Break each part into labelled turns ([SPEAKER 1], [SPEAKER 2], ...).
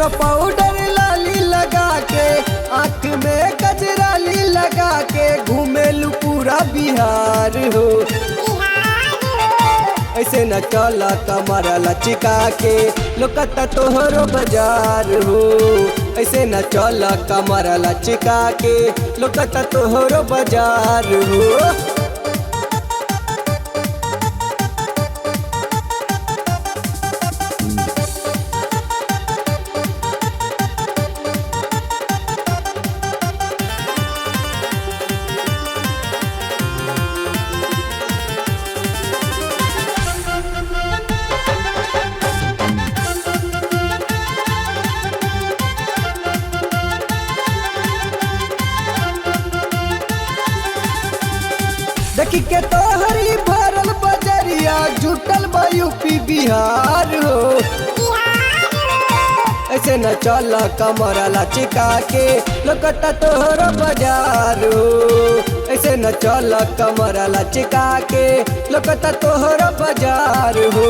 [SPEAKER 1] सुनो पाउडर लाली लगा के, आँख में गजराली लगा के घूमेलू पूरा बिहार हो। ऐसे न चला कमर लचका के, लोकता तोहरो बाजार हो। ऐसे न चला कमर लचका के, लोकता तोहरो बाजार हो। देखी के तोहरी भरल बजरिया, जुटल बा यूपी बिहार हो। ऐसे न चल कमर लचका के, लोकता तोहरो बाजार हो। ऐसे न चल कमर लचका के, लोकता तोहरो बाजार हो।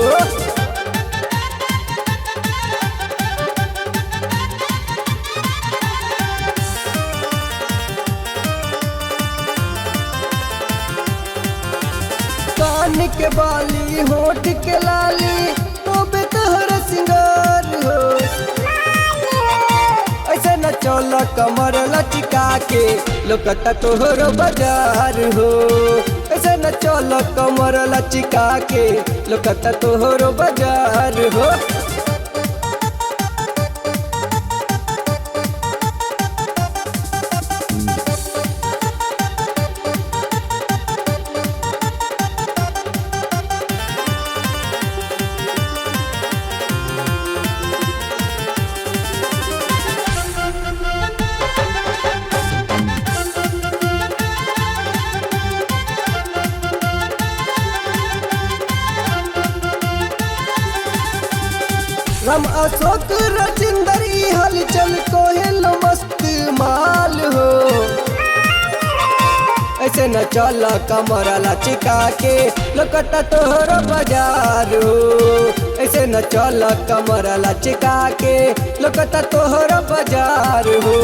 [SPEAKER 1] कान के बाली, होठ के लाली, तो बेतहर सिंगार हो। ऐसे न चल कमर लचका के, लोकता तोहरो बाजार हो। ऐसे न चल कमर लचका के, लोकता तोहरो बाजार हो। राम अशोक राजेंद्र ई हलचल कोहेल मस्त माल हो। ऐसे न चल कमर लचका के, लोकता तोहरो बाजार हो। ऐसे न चल कमर लचका के, लोकता तोहरो बाजार हो।